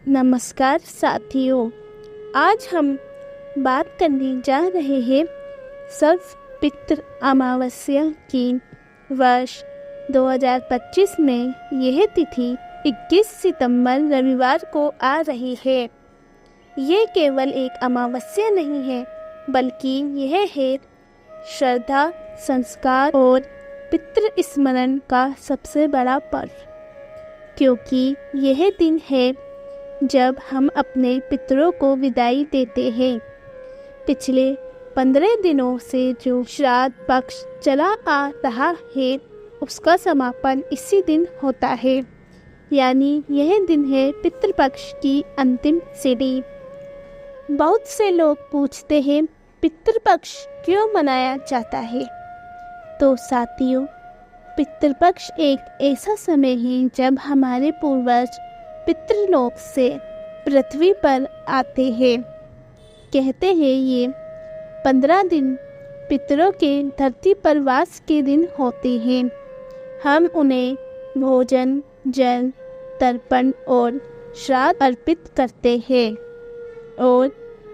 नमस्कार साथियों, आज हम बात करने जा रहे हैं सर्व पितृ अमावस्या की। वर्ष 2025 में यह तिथि 21 सितंबर रविवार को आ रही है। ये केवल एक अमावस्या नहीं है, बल्कि यह है श्रद्धा, संस्कार और पितृ स्मरण का सबसे बड़ा पर्व, क्योंकि यह दिन है जब हम अपने पितरों को विदाई देते हैं। पिछले 15 दिनों से जो श्राद्ध पक्ष चला आ रहा है, उसका समापन इसी दिन होता है, यानी यह दिन है पितृपक्ष की अंतिम सीढ़ी। बहुत से लोग पूछते हैं, पितृपक्ष क्यों मनाया जाता है? तो साथियों, पितृपक्ष एक ऐसा समय है जब हमारे पूर्वज पितृलोक से पृथ्वी पर आते हैं। कहते हैं ये 15 दिन पितरों के धरती पर वास के दिन होते हैं। हम उन्हें भोजन, जल, तर्पण और श्राद्ध अर्पित करते हैं, और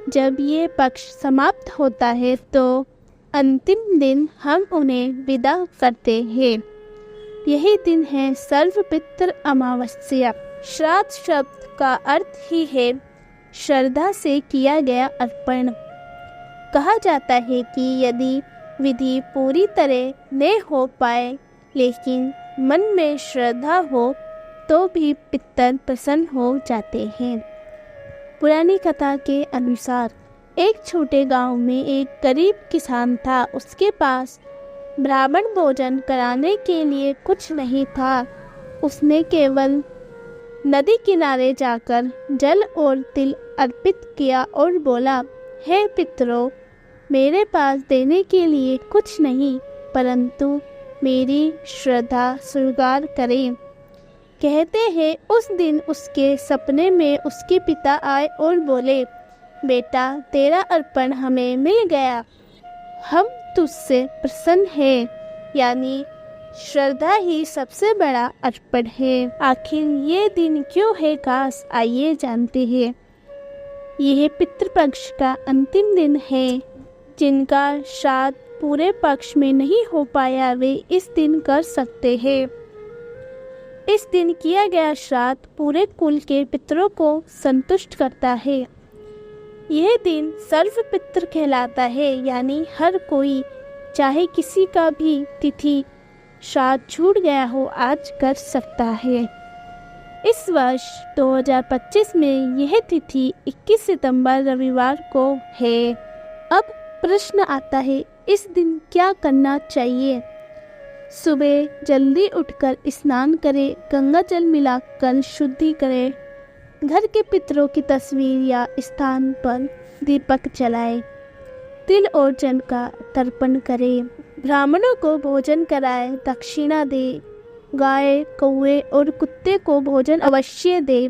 जब ये पक्ष समाप्त होता है तो अंतिम दिन हम उन्हें विदा करते हैं। यही दिन है सर्वपितृ अमावस्या। श्राद्ध शब्द का अर्थ ही है श्रद्धा से किया गया अर्पण। कहा जाता है कि यदि विधि पूरी तरह न हो पाए, लेकिन मन में श्रद्धा हो, तो भी पितर प्रसन्न हो जाते हैं। पुरानी कथा के अनुसार एक छोटे गांव में एक गरीब किसान था। उसके पास ब्राह्मण भोजन कराने के लिए कुछ नहीं था। उसने केवल नदी किनारे जाकर जल और तिल अर्पित किया और बोला, हे पितरों, मेरे पास देने के लिए कुछ नहीं, परंतु मेरी श्रद्धा स्वीकार करें। कहते हैं उस दिन उसके सपने में उसके पिता आए और बोले, बेटा, तेरा अर्पण हमें मिल गया, हम तुझसे प्रसन्न हैं। यानी श्रद्धा ही सबसे बड़ा अर्पण है। आखिर ये दिन क्यों है खास, आइए जानते हैं। यह पितृपक्ष का अंतिम दिन है। जिनका श्राद्ध पूरे पक्ष में नहीं हो पाया, वे इस दिन कर सकते हैं। इस दिन किया गया श्राद्ध पूरे कुल के पितरों को संतुष्ट करता है। यह दिन सर्वपितृ कहलाता है, यानी हर कोई, चाहे किसी का भी तिथि श्राद्ध छूट गया हो, आज कर सकता है। इस वर्ष 2025 में यह तिथि 21 सितंबर रविवार को है। अब प्रश्न आता है, इस दिन क्या करना चाहिए? सुबह जल्दी उठकर स्नान करें, गंगा जल मिलाकर शुद्धि करें, घर के पितरों की तस्वीर या स्थान पर दीपक जलाएं, तिल और जल का तर्पण करें, ब्राह्मणों को भोजन कराएं, दक्षिणा दें, गाय, कौवे और कुत्ते को भोजन अवश्य दें।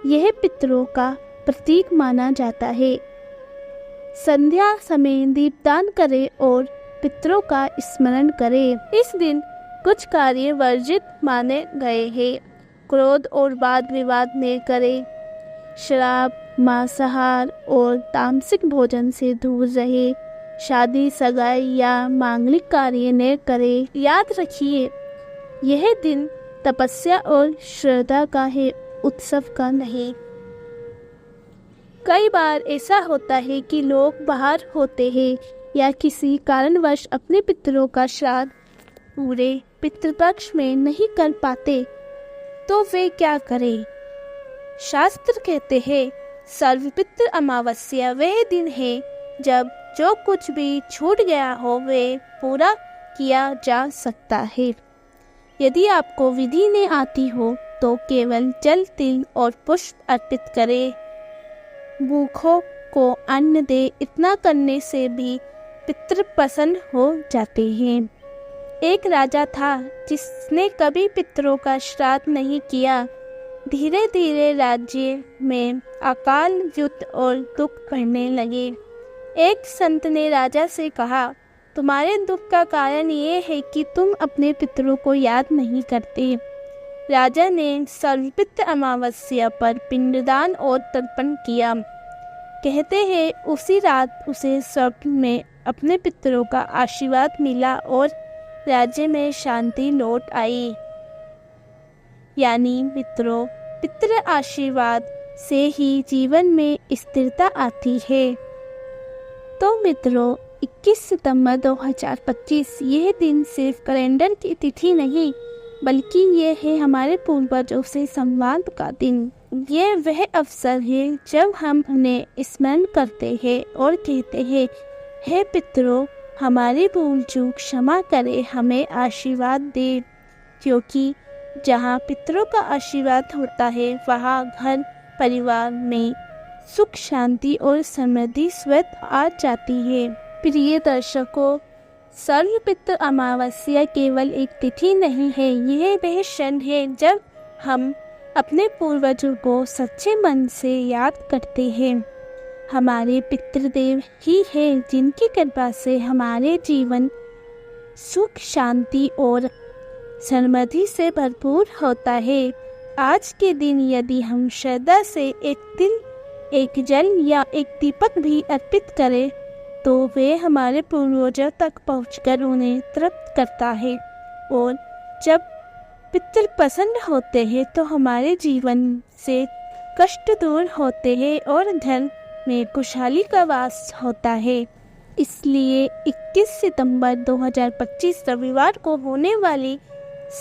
यह पितरों का प्रतीक माना जाता है। संध्या समय दीपदान करें और पितरों का स्मरण करें। इस दिन कुछ कार्य वर्जित माने गए हैं। क्रोध और वाद विवाद न करें, शराब, मांसाहार और तामसिक भोजन से दूर रहे, शादी, सगाई या मांगलिक कार्य न करें। याद रखिए, यह दिन तपस्या और श्रद्धा का है, उत्सव का नहीं। कई बार ऐसा होता है कि लोग बाहर होते हैं या किसी कारणवश अपने पितरों का श्राद्ध पूरे पितृपक्ष में नहीं कर पाते, तो वे क्या करें? शास्त्र कहते हैं, सर्वपितृ अमावस्या वह दिन है जब जो कुछ भी छूट गया हो, वे पूरा किया जा सकता है। यदि आपको विधि नहीं आती हो, तो केवल जल, तिल और पुष्प अर्पित करें। भूखों को अन्न दे। इतना करने से भी पितृ प्रसन्न हो जाते हैं। एक राजा था जिसने कभी पितरों का श्राद्ध नहीं किया। धीरे धीरे राज्य में अकाल, युद्ध और दुख बढ़ने लगे। एक संत ने राजा से कहा, तुम्हारे दुख का कारण ये है कि तुम अपने पितरों को याद नहीं करते। राजा ने सर्वपित्र अमावस्या पर पिंडदान और तर्पण किया। कहते हैं उसी रात उसे स्वर्ग में अपने पितरों का आशीर्वाद मिला और राज्य में शांति लौट आई। यानी मित्रों, पितृ आशीर्वाद से ही जीवन में स्थिरता आती है। तो मित्रों, 21 सितंबर 2025 यह दिन सिर्फ कैलेंडर की तिथि नहीं, बल्कि ये है हमारे पूर्वजों से संवाद का दिन। ये वह अवसर है जब हम उन्हें स्मरण करते हैं और कहते हैं, हे पितरों, हमारी भूल चूक क्षमा करे, हमें आशीर्वाद दे। क्योंकि जहाँ पितरों का आशीर्वाद होता है, वहाँ घर परिवार में सुख, शांति और समृद्धि स्वतः आ जाती है। प्रिय दर्शकों, सर्वपितृ अमावस्या केवल एक तिथि नहीं है, यह वह क्षण है जब हम अपने पूर्वजों को सच्चे मन से याद करते हैं। हमारे पितृदेव ही हैं जिनकी कृपा से हमारे जीवन सुख, शांति और समृद्धि से भरपूर होता है। आज के दिन यदि हम श्रद्धा से एक तिल, एक जल या एक दीपक भी अर्पित करें, तो वे हमारे पूर्वजों तक पहुंचकर उन्हें तृप्त करता है। और जब पितृ प्रसन्न होते हैं तो हमारे जीवन से कष्ट दूर होते हैं और घर में खुशहाली का वास होता है। इसलिए 21 सितंबर 2025 रविवार को होने वाली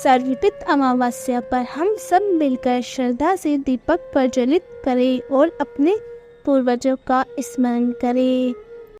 सर्वपितृ अमावस्या पर हम सब मिलकर श्रद्धा से दीपक प्रज्वलित करें और अपने पूर्वजों का स्मरण करें।